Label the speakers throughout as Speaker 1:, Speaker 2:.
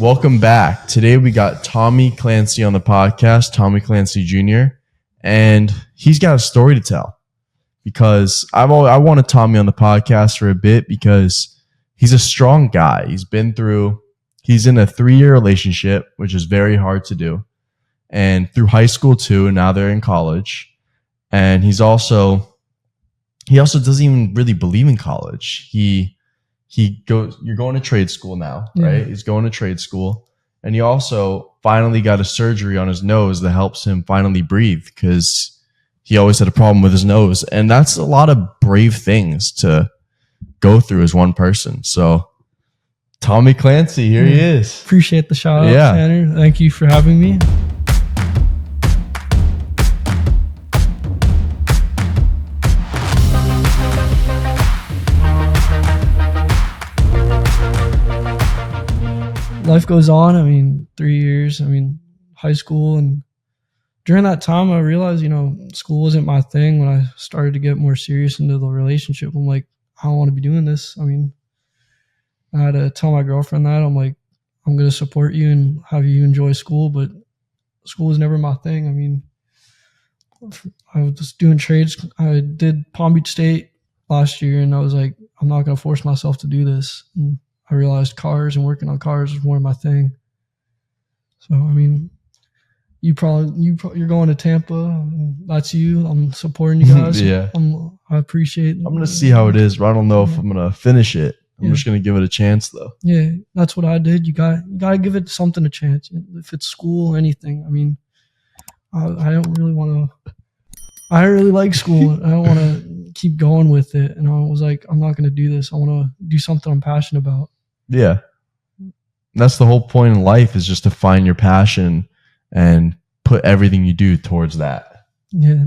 Speaker 1: Welcome back. Today we got Tommy Clancy on the podcast, Tommy Clancy Jr., and he's got a story to tell because I wanted Tommy on the podcast for a bit because he's a strong guy. He's in a 3-year relationship, which is very hard to do, and through high school too, and now they're in college. And he also doesn't even really believe in college. You're going to trade school now, right? He's going to trade school. And he also finally got a surgery on his nose that helps him finally breathe because he always had a problem with his nose. And that's a lot of brave things to go through as one person. So Tommy Clancy, here he is.
Speaker 2: Appreciate the shout out, Tanner. Thank you for having me. Life goes on. 3 years, high school. And during that time, I realized, school wasn't my thing. When I started to get more serious into the relationship, I'm like, I don't want to be doing this. I had to tell my girlfriend that. I'm like, I'm going to support you and have you enjoy school, but school was never my thing. I was just doing trades. I did Palm Beach State last year, and I was like, I'm not going to force myself to do this. And I realized cars and working on cars was more my thing. So, you're going to Tampa. That's you. I'm supporting you guys.
Speaker 1: Yeah.
Speaker 2: I appreciate it.
Speaker 1: I'm going to see how it is, but I don't know if I'm going to finish it. I'm just going to give it a chance, though.
Speaker 2: Yeah, that's what I did. You got to give it something a chance. If it's school, anything. I don't really want to. I don't really like school. I don't want to keep going with it. And I was like, I'm not going to do this. I want to do something I'm passionate about.
Speaker 1: Yeah. That's the whole point in life, is just to find your passion and put everything you do towards that.
Speaker 2: Yeah.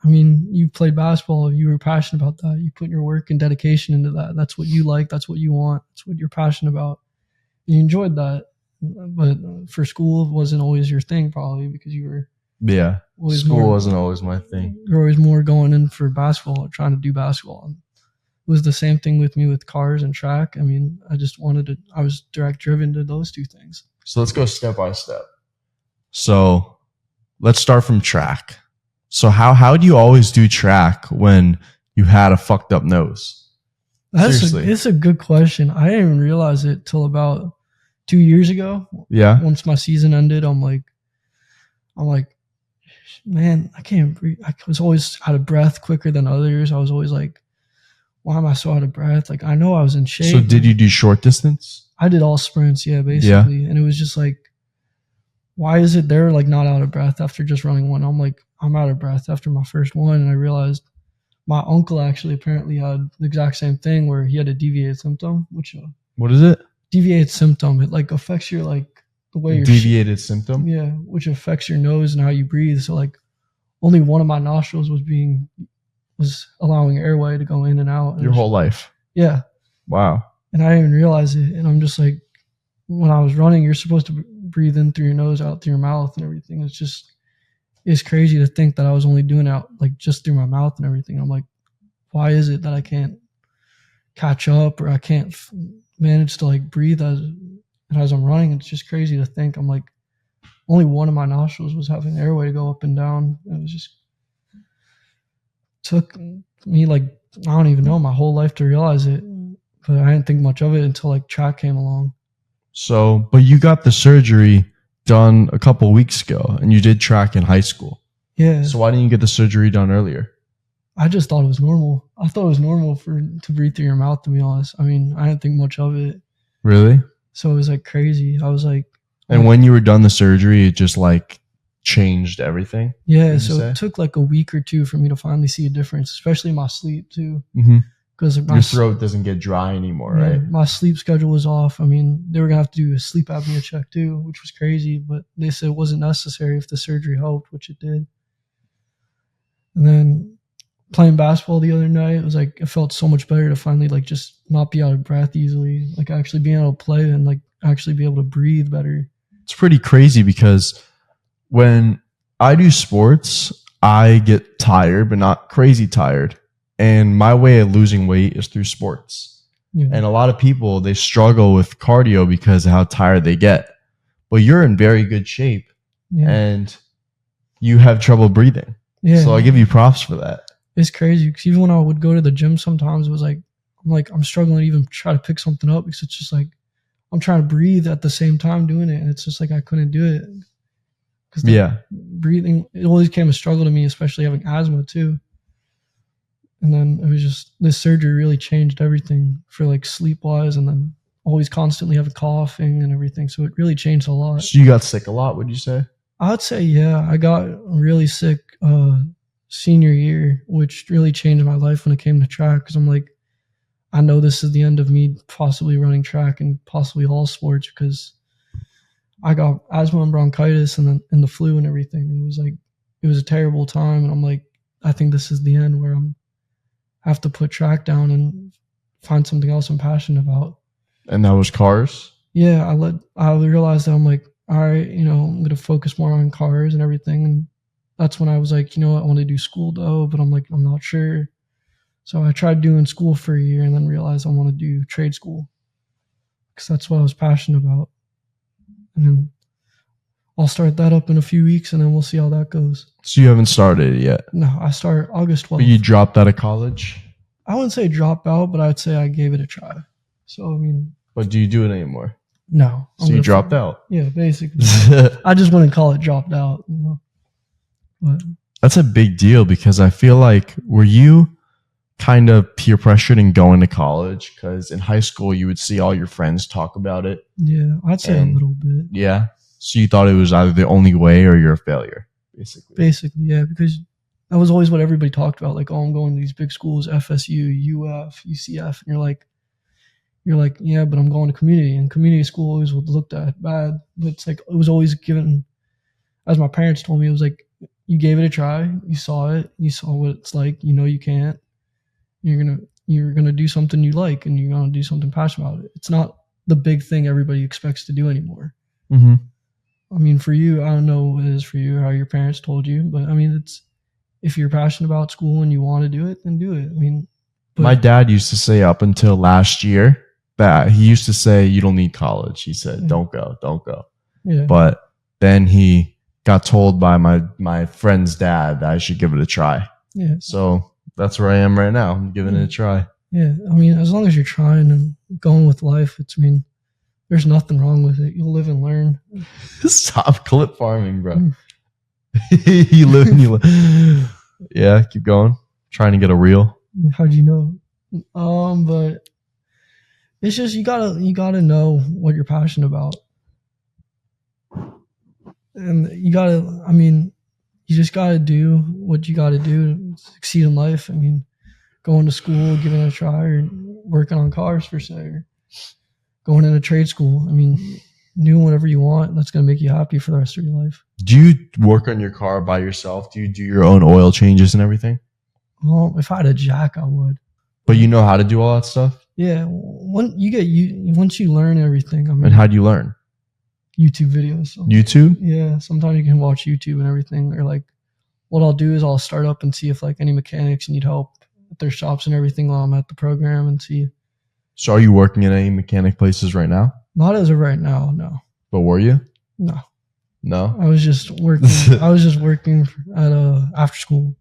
Speaker 2: You played basketball. You were passionate about that. You put your work and dedication into that. That's what you like. That's what you want. That's what you're passionate about. You enjoyed that. But for school, it wasn't always your thing, probably, because you were.
Speaker 1: Yeah. School wasn't always my thing.
Speaker 2: You're always more going in for basketball or trying to do basketball. And it was the same thing with me with cars and track. I was direct driven to those two things.
Speaker 1: So let's go step by step. So let's start from track. So how do you always do track when you had a fucked up nose?
Speaker 2: It's a good question. I didn't even realize it till about 2 years ago.
Speaker 1: Yeah.
Speaker 2: Once my season ended, I'm like, man, I can't breathe. I was always out of breath quicker than others. I was always like, why am I so out of breath? Like, I know I was in shape.
Speaker 1: So did you do short distance?
Speaker 2: I did all sprints, basically. Yeah. And it was just like, why is it they're like not out of breath after just running one? I'm like, I'm out of breath after my first one. And I realized my uncle actually apparently had the exact same thing where he had a deviated symptom, which
Speaker 1: what is it?
Speaker 2: Deviated symptom. It like affects your like the way you're
Speaker 1: deviated symptom.
Speaker 2: Yeah, which affects your nose and how you breathe. So like only one of my nostrils was allowing airway to go in and out.
Speaker 1: Your whole life.
Speaker 2: Yeah.
Speaker 1: Wow.
Speaker 2: And I didn't even realize it. And I'm just like, when I was running, you're supposed to breathe in through your nose, out through your mouth and everything. It's crazy to think that I was only doing it like just through my mouth and everything. I'm like, why is it that I can't catch up or I can't manage to like breathe as I'm running? It's just crazy to think. I'm like, only one of my nostrils was having airway to go up and down. It was just took me like, I don't even know, my whole life to realize it. But I didn't think much of it until like track came along.
Speaker 1: So, but you got the surgery done a couple of weeks ago and you did track in high school.
Speaker 2: Yeah.
Speaker 1: So why didn't you get the surgery done earlier?
Speaker 2: I just thought it was normal. I thought it was normal to breathe through your mouth, to be honest. I didn't think much of it.
Speaker 1: Really?
Speaker 2: So it was like crazy. I was like.
Speaker 1: And when you were done the surgery, it just like changed everything?
Speaker 2: Yeah. So it took like a week or two for me to finally see a difference, especially in my sleep too.
Speaker 1: Mm-hmm.
Speaker 2: Because
Speaker 1: your throat doesn't get dry anymore, right?
Speaker 2: My sleep schedule was off. They were going to have to do a sleep apnea check too, which was crazy. But they said it wasn't necessary if the surgery helped, which it did. And then playing basketball the other night, it was like, it felt so much better to finally like just not be out of breath easily. Like actually being able to play and like actually be able to breathe better.
Speaker 1: It's pretty crazy because when I do sports, I get tired, but not crazy tired. And my way of losing weight is through sports.
Speaker 2: Yeah.
Speaker 1: And a lot of people, they struggle with cardio because of how tired they get. But you're in very good shape
Speaker 2: Yeah.
Speaker 1: and you have trouble breathing.
Speaker 2: Yeah.
Speaker 1: So I give you props for that.
Speaker 2: It's crazy because even when I would go to the gym, sometimes it was like I'm struggling to even try to pick something up because it's just like I'm trying to breathe at the same time doing it, and it's just like I couldn't do it. Because breathing, it always became a struggle to me, especially having asthma too. And then it was just this surgery really changed everything for like sleep wise, and then always constantly having coughing and everything. So it really changed a lot.
Speaker 1: So you got sick a lot, would you say?
Speaker 2: I would say, yeah, I got really sick senior year, which really changed my life when it came to track. Because I'm like, I know this is the end of me possibly running track and possibly all sports because I got asthma and bronchitis and the flu and everything. It was a terrible time, and I'm like, I think this is the end where I'm have to put track down and find something else I'm passionate about.
Speaker 1: And that was cars?
Speaker 2: Yeah, I realized that I'm like, all right, I'm going to focus more on cars and everything. And that's when I was like, I want to do school though, but I'm like, I'm not sure. So I tried doing school for a year and then realized I want to do trade school because that's what I was passionate about. And then I'll start that up in a few weeks and then we'll see how that goes.
Speaker 1: So you haven't started it yet?
Speaker 2: No, I start August 12th.
Speaker 1: But you dropped out of college?
Speaker 2: I wouldn't say drop out, but I'd say I gave it a try. So,
Speaker 1: But do you do it anymore?
Speaker 2: No.
Speaker 1: So you dropped out?
Speaker 2: Yeah, basically. I just wouldn't call it dropped out, But
Speaker 1: that's a big deal because I feel like, were you kind of peer pressured in going to college? Because in high school, you would see all your friends talk about it.
Speaker 2: Yeah, I'd say a little bit.
Speaker 1: Yeah. So you thought it was either the only way or you're a failure, basically.
Speaker 2: Basically, yeah, because that was always what everybody talked about. Like, oh, I'm going to these big schools, FSU, UF, UCF. And you're like, yeah, but I'm going to community. And community school always was looked at bad. But it's like, it was always given, as my parents told me, it was like, you gave it a try. You saw it. You saw what it's like. You can't. You're gonna do something you like, and you're gonna do something passionate about it. It's not the big thing everybody expects to do anymore.
Speaker 1: Mm-hmm.
Speaker 2: For you, I don't know what it is for you, how your parents told you, but it's if you're passionate about school and you want to do it, then do it. But
Speaker 1: my dad used to say up until last year that he used to say, you don't need college. He said, don't go.
Speaker 2: Yeah.
Speaker 1: But then he got told by my friend's dad that I should give it a try.
Speaker 2: Yeah.
Speaker 1: So that's where I am right now. I'm giving it a try.
Speaker 2: Yeah. As long as you're trying and going with life, there's nothing wrong with it. You'll live and learn.
Speaker 1: Stop clip farming, bro. You live and you live. Yeah, keep going. Trying to get a reel.
Speaker 2: How'd you know? But it's just you gotta know what you're passionate about. And you just gotta do what you gotta do to succeed in life. Going to school, giving it a try, or working on cars per se, or going into trade school. Doing whatever you want, that's gonna make you happy for the rest of your life.
Speaker 1: Do you work on your car by yourself? Do you do your own oil changes and everything?
Speaker 2: Well, if I had a jack, I would.
Speaker 1: But you know how to do all that stuff?
Speaker 2: Yeah. Once you learn everything.
Speaker 1: And how do you learn?
Speaker 2: YouTube videos. So.
Speaker 1: YouTube?
Speaker 2: Yeah. Sometimes you can watch YouTube and everything. Or what I'll do is I'll start up and see if any mechanics need help at their shops and everything while I'm at the program and see.
Speaker 1: So are you working in any mechanic places right now?
Speaker 2: Not as of right now, no.
Speaker 1: But were you?
Speaker 2: No. I was just working. At after school.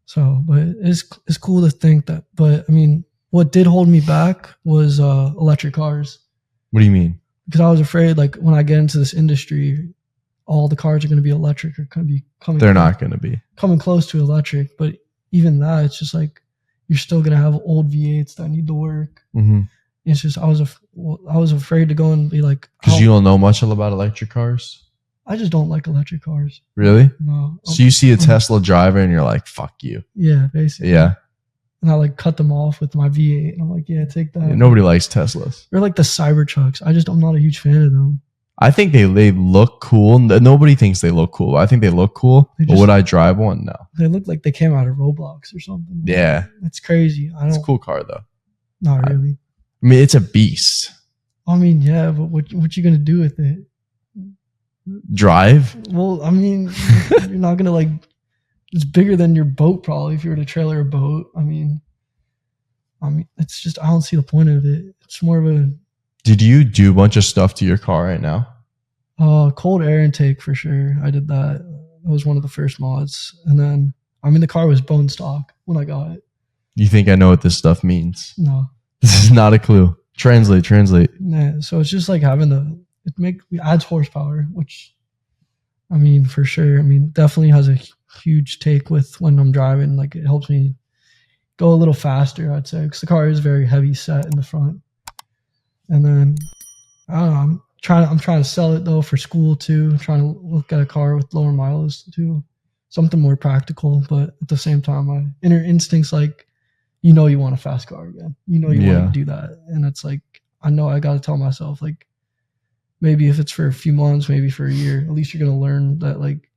Speaker 2: So, but it's cool to think that. But what did hold me back was electric cars.
Speaker 1: What do you mean?
Speaker 2: Because I was afraid, when I get into this industry, all the cars are going to be electric or going to be coming.
Speaker 1: They're not going to be
Speaker 2: coming close to electric, but even that, it's just you're still going to have old V8s that need to work.
Speaker 1: Mm-hmm.
Speaker 2: It's just I was afraid to go and be like,
Speaker 1: because you don't know much about electric cars.
Speaker 2: I just don't like electric cars.
Speaker 1: Really?
Speaker 2: No.
Speaker 1: So you see a Tesla driver and you're like, fuck you.
Speaker 2: Yeah, basically.
Speaker 1: Yeah.
Speaker 2: And I cut them off with my V8. And I'm like, yeah, take that.
Speaker 1: Yeah, nobody likes Teslas.
Speaker 2: They're like the Cybertrucks. I'm not a huge fan of them.
Speaker 1: I think they look cool. Nobody thinks they look cool. I think they look cool. But would I drive one? No.
Speaker 2: They look like they came out of Roblox or something.
Speaker 1: Yeah.
Speaker 2: It's crazy.
Speaker 1: It's a cool car though.
Speaker 2: Not really.
Speaker 1: It's a beast.
Speaker 2: Yeah, but what you gonna do with it?
Speaker 1: Drive?
Speaker 2: Well, you're not gonna it's bigger than your boat probably if you were to trailer a boat. I I mean, it's just, I don't see the point of it. It's more of a
Speaker 1: Did you do a bunch of stuff to your car right now?
Speaker 2: cold air intake for sure. I did that. That was one of the first mods. And then, I mean, the car was bone stock when I got it.
Speaker 1: You think I know what this stuff means?
Speaker 2: No.
Speaker 1: This is not a clue. Translate.
Speaker 2: Yeah, so it's just like having it adds horsepower, which, I mean, for sure. I mean, definitely has a huge take with when I'm driving. Like, it helps me go a little faster, I'd say, because the car is very heavy set in the front. And then, I don't know, I'm trying to sell it though for school too. I'm trying to look at a car with lower mileage too, something more practical. But at the same time, my inner instincts like, you want a fast car again. You want to do that, and it's like I know I got to tell myself like, maybe if it's for a few months, maybe for a year, at least you're gonna learn that like,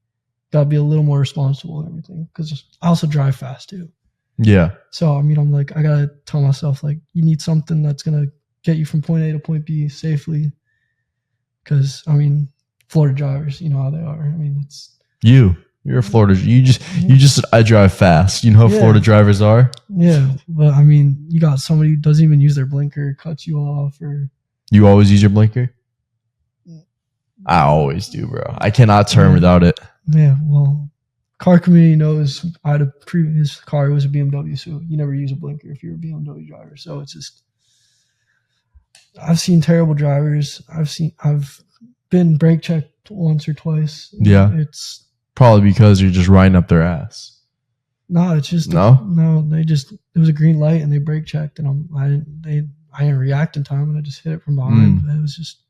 Speaker 2: gotta be a little more responsible and everything. Because I also drive fast too.
Speaker 1: Yeah.
Speaker 2: So I mean, I'm like, I gotta tell myself like, you need something that's gonna get you from point A to point B safely. Because I mean, Florida drivers, you know how they are. I mean, you're a Florida. You just I drive fast. You know how Florida drivers are. Yeah, but I mean, you got somebody who doesn't even use their blinker, cuts you off, or
Speaker 1: you always use your blinker. I always do, bro. I cannot turn without it.
Speaker 2: Yeah, well, car community knows I had a previous car. It was a BMW, so you never use a blinker if you're a BMW driver. So it's just, I've seen terrible drivers. I've been brake checked once or twice.
Speaker 1: Yeah,
Speaker 2: it's
Speaker 1: probably because you're just riding up their ass.
Speaker 2: No, it's just
Speaker 1: no.
Speaker 2: It was a green light and they brake checked and I didn't react in time and I just hit it from behind. It was just,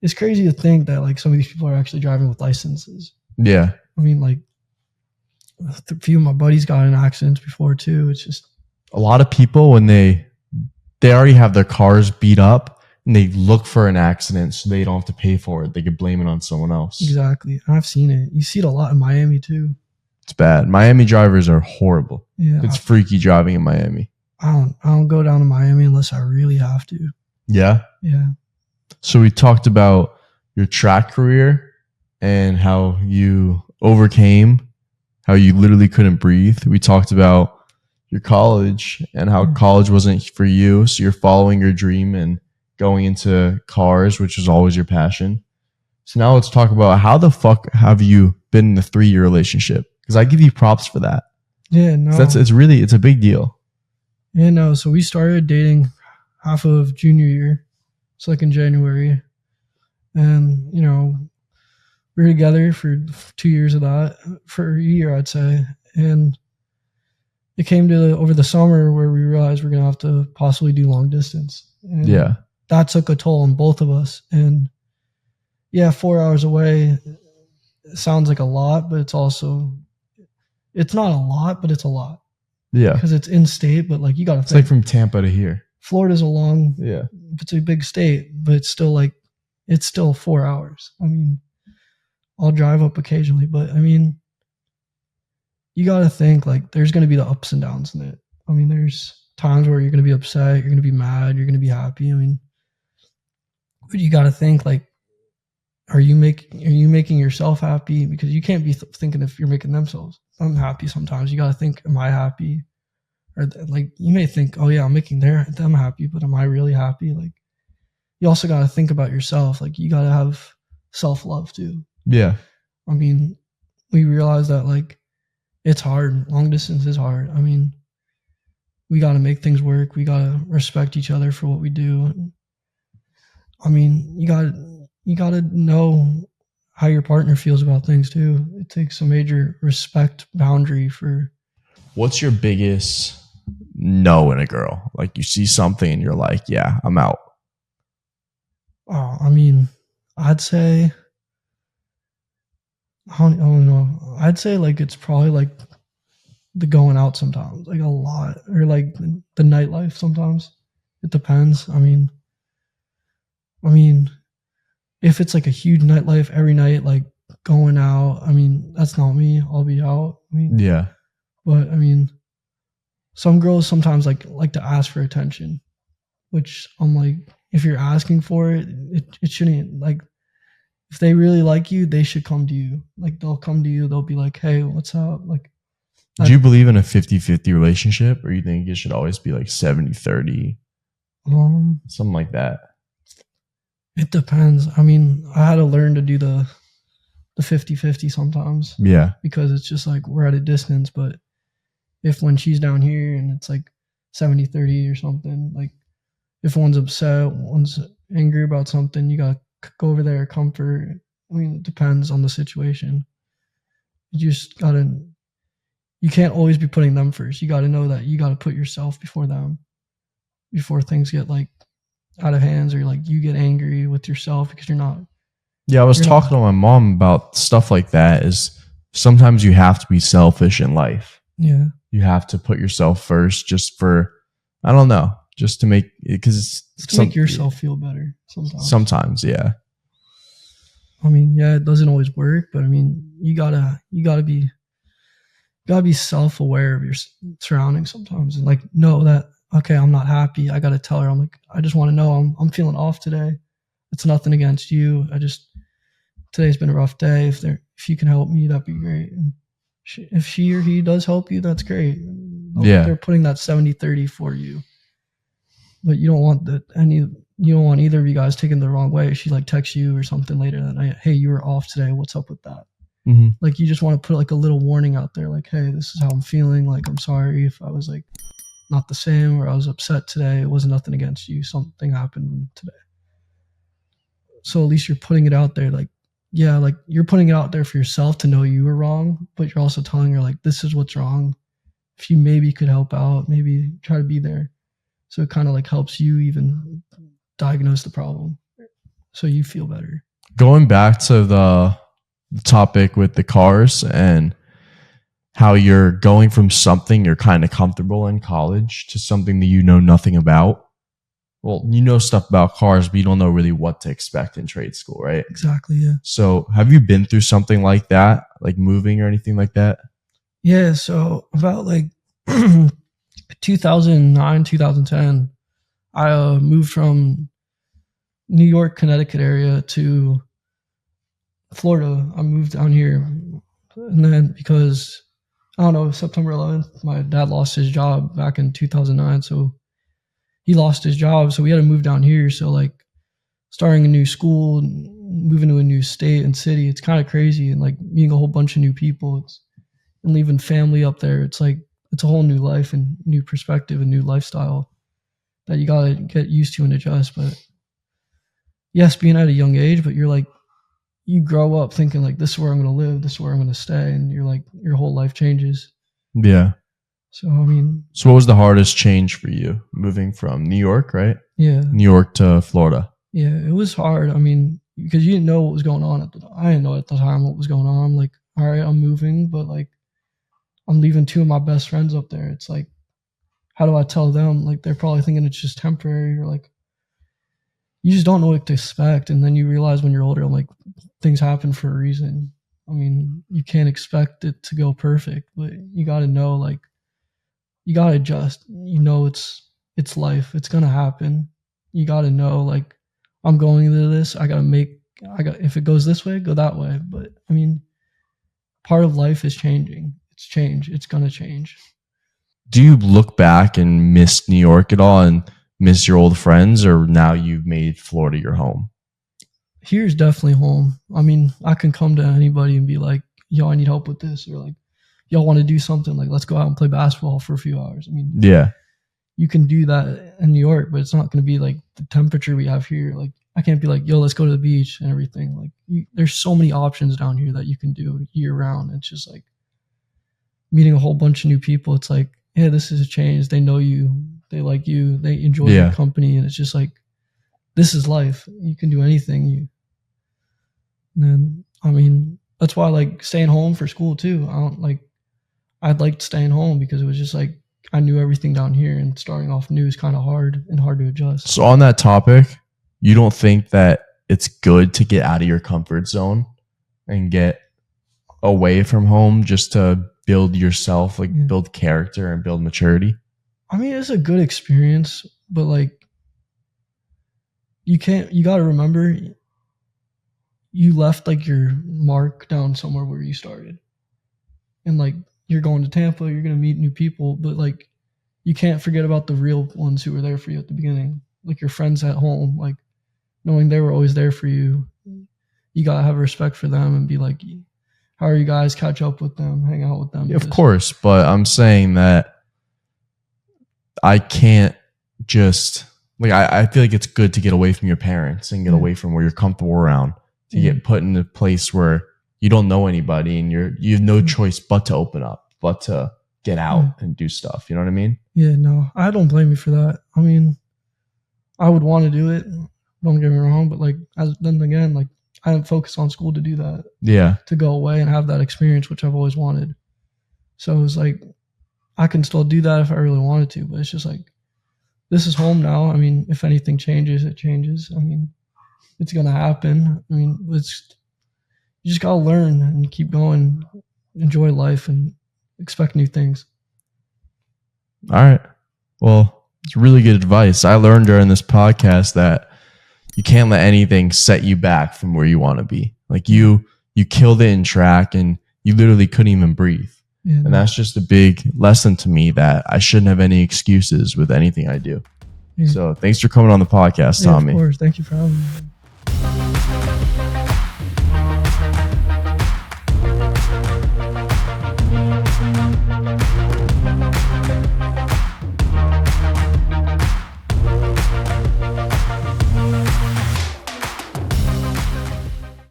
Speaker 2: it's crazy to think that like some of these people are actually driving with licenses.
Speaker 1: Yeah,
Speaker 2: I mean, like a few of my buddies got in accidents before too. It's just
Speaker 1: a lot of people when they already have their cars beat up and they look for an accident so they don't have to pay for it. They could blame it on someone else.
Speaker 2: Exactly. I've seen it. You see it a lot in Miami too.
Speaker 1: It's bad. Miami drivers are horrible.
Speaker 2: Yeah,
Speaker 1: it's freaky driving in Miami.
Speaker 2: I don't go down to Miami unless I really have to.
Speaker 1: Yeah.
Speaker 2: Yeah.
Speaker 1: So we talked about your track career and how you overcame, how you literally couldn't breathe. We talked about your college and how college wasn't for you. So you're following your dream and going into cars, which was always your passion. So now let's talk about how the fuck have you been in a 3-year relationship? Because I give you props for that.
Speaker 2: Yeah, no.
Speaker 1: It's a big deal.
Speaker 2: Yeah, no. So we started dating half of junior year. It's like in January. And, we were together for 2 years of that, for a year, I'd say. And it came to over the summer where we realized we're going to have to possibly do long distance. And
Speaker 1: yeah.
Speaker 2: That took a toll on both of us. And yeah, 4 hours away sounds like a lot, but it's not a lot, but it's a lot.
Speaker 1: Yeah.
Speaker 2: Because it's in state, but like you got to think.
Speaker 1: It's like from Tampa to here.
Speaker 2: Florida's it's a big state, but it's still 4 hours. I mean, I'll drive up occasionally, but I mean, you got to think like there's going to be the ups and downs in it. I mean, there's times where you're going to be upset, you're going to be mad, you're going to be happy. I mean, but you got to think like, are you making yourself happy? Because you can't be thinking if you're making themselves unhappy. Sometimes you got to think, am I happy? Or like you may think, oh yeah, I'm making them happy, but am I really happy? Like you also got to think about yourself. Like you got to have self-love too.
Speaker 1: Yeah.
Speaker 2: I mean, we realize that like it's hard. Long distance is hard. I mean, we got to make things work. We got to respect each other for what we do. I mean, you got to know how your partner feels about things too. It takes a major respect boundary for.
Speaker 1: What's your biggest no in a girl? Like you see something and you're like, yeah, I'm out.
Speaker 2: Oh, I mean, I'd say, I don't know. I'd say like it's probably like the going out sometimes, like a lot, or like the nightlife sometimes. It depends. I mean, if it's like a huge nightlife every night, like going out, I mean, that's not me. I'll be out. I mean,
Speaker 1: yeah.
Speaker 2: But I mean, some girls sometimes like to ask for attention, which I'm like, if you're asking for it, it shouldn't, like, if they really like you, they should come to you. Like they'll come to you, they'll be like, hey, what's up? Like,
Speaker 1: Do you believe in a 50-50 relationship, or you think it should always be like 70-30, something like that?
Speaker 2: It depends. I mean, I had to learn to do the 50-50 sometimes
Speaker 1: Yeah.
Speaker 2: because it's just like we're at a distance. But if when she's down here and it's like 70-30 or something, like if one's upset, one's angry about something, you gotta go over there, comfort. I mean, it depends on the situation. You just gotta, you can't always be putting them first. You gotta know that you gotta put yourself before them, before things get like out of hands or like you get angry with yourself because you're not.
Speaker 1: Yeah, I was talking to my mom about stuff like that. Is sometimes you have to be selfish in life.
Speaker 2: Yeah.
Speaker 1: You have to put yourself first, just for, I don't know, just to make, because
Speaker 2: to make yourself feel better sometimes.
Speaker 1: Sometimes, yeah.
Speaker 2: I mean, yeah, it doesn't always work, but I mean, you gotta be self-aware of your surroundings sometimes, and like know that, okay, I'm not happy. I gotta tell her, I'm like, I just want to know I'm feeling off today. It's nothing against you. Today's been a rough day. If you can help me, that'd be great. And if she or he does help you, that's great.
Speaker 1: Yeah.
Speaker 2: They're putting that 70-30 for you. But you don't want either of you guys taken the wrong way. She like texts you or something later that night, hey, you were off today. What's up with that?
Speaker 1: Mm-hmm.
Speaker 2: Like you just want to put like a little warning out there, like, hey, this is how I'm feeling. Like, I'm sorry if I was like not the same or I was upset today. It wasn't nothing against you. Something happened today. So at least you're putting it out there. Like, yeah, like you're putting it out there for yourself to know you were wrong, but you're also telling her like, this is what's wrong. If you maybe could help out, maybe try to be there. So it kind of like helps you even diagnose the problem so you feel better. Going
Speaker 1: back to the topic with the cars and how you're going from something you're kind of comfortable in college to something that you know nothing about. Well, you know stuff about cars, but you don't know really what to expect in trade school, right?
Speaker 2: Exactly, yeah.
Speaker 1: So have you been through something like that, like moving or anything like that?
Speaker 2: Yeah, so about like 2009, 2010, I moved from New York, Connecticut area to Florida. I moved down here. And then because, I don't know, September 11th, my dad lost his job back in 2009. So he lost his job. So we had to move down here. So like starting a new school, moving to a new state and city, it's kind of crazy. And like meeting a whole bunch of new people and leaving family up there. It's like, it's a whole new life and new perspective and new lifestyle that you got to get used to and adjust. But yes, being at a young age, but you're like, you grow up thinking like, this is where I'm going to live. This is where I'm going to stay. And you're like, your whole life changes.
Speaker 1: Yeah.
Speaker 2: So, I mean.
Speaker 1: So what was the hardest change for you moving from New York, right?
Speaker 2: Yeah.
Speaker 1: New York to Florida.
Speaker 2: Yeah, it was hard. I mean, because you didn't know what was going on at the time. I didn't know at the time what was going on. I'm like, all right, I'm moving, but like, I'm leaving two of my best friends up there. It's like, how do I tell them? Like, they're probably thinking it's just temporary, or like, you just don't know what to expect. And then you realize when you're older, I'm like, things happen for a reason. I mean, you can't expect it to go perfect, but you got to know, like, you got to adjust. You know, it's life. It's going to happen. You got to know, like, I'm going into this. If it goes this way, go that way. But I mean, part of life is changing. It's change. It's going to change.
Speaker 1: Do you look back and miss New York at all and miss your old friends, or now you've made Florida your home?
Speaker 2: Here's definitely home. I mean, I can come to anybody and be like, yo, I need help with this, or like, y'all want to do something, like, let's go out and play basketball for a few hours. I mean,
Speaker 1: yeah,
Speaker 2: you can do that in New York, but it's not going to be like the temperature we have here. Like, I can't be like, yo, let's go to the beach and everything. Like, there's so many options down here that you can do year round. It's just like meeting a whole bunch of new people. It's like, yeah, this is a change. They know you. They like you. They enjoy your company. And it's just like, this is life. You can do anything. And then, I mean, that's why I like staying home for school too. I'd like staying home because it was just like, I knew everything down here, and starting off new is kind of hard to adjust.
Speaker 1: So on that topic, you don't think that it's good to get out of your comfort zone and get away from home just to build yourself, like build character and build maturity?
Speaker 2: I mean, it's a good experience, but like, you got to remember, you left like your mark down somewhere where you started. And like, you're going to Tampa, you're going to meet new people, but like you can't forget about the real ones who were there for you at the beginning, like your friends at home, like knowing they were always there for you. You got to have respect for them and be like, how are you guys? Catch up with them, hang out with them.
Speaker 1: Yeah, of course, but I'm saying that I can't just like I feel like it's good to get away from your parents and get away from where you're comfortable around to get put in a place where you don't know anybody and you have no choice but to open up, but to get out and do stuff. You know what I mean?
Speaker 2: Yeah, no, I don't blame you for that. I mean, I would want to do it. Don't get me wrong, but like then again, like I didn't focus on school to do that.
Speaker 1: Yeah.
Speaker 2: To go away and have that experience, which I've always wanted. So it was like, I can still do that if I really wanted to, but it's just like, this is home now. I mean, if anything changes, it changes. I mean, it's going to happen. I mean, you just got to learn and keep going, enjoy life and expect new things.
Speaker 1: All right. Well, it's really good advice. I learned during this podcast that you can't let anything set you back from where you want to be. Like you killed it in track and you literally couldn't even breathe. Yeah, and that's just a big lesson to me that I shouldn't have any excuses with anything I do. Yeah. So thanks for coming on the podcast, Tommy.
Speaker 2: Of course. Thank you for having me.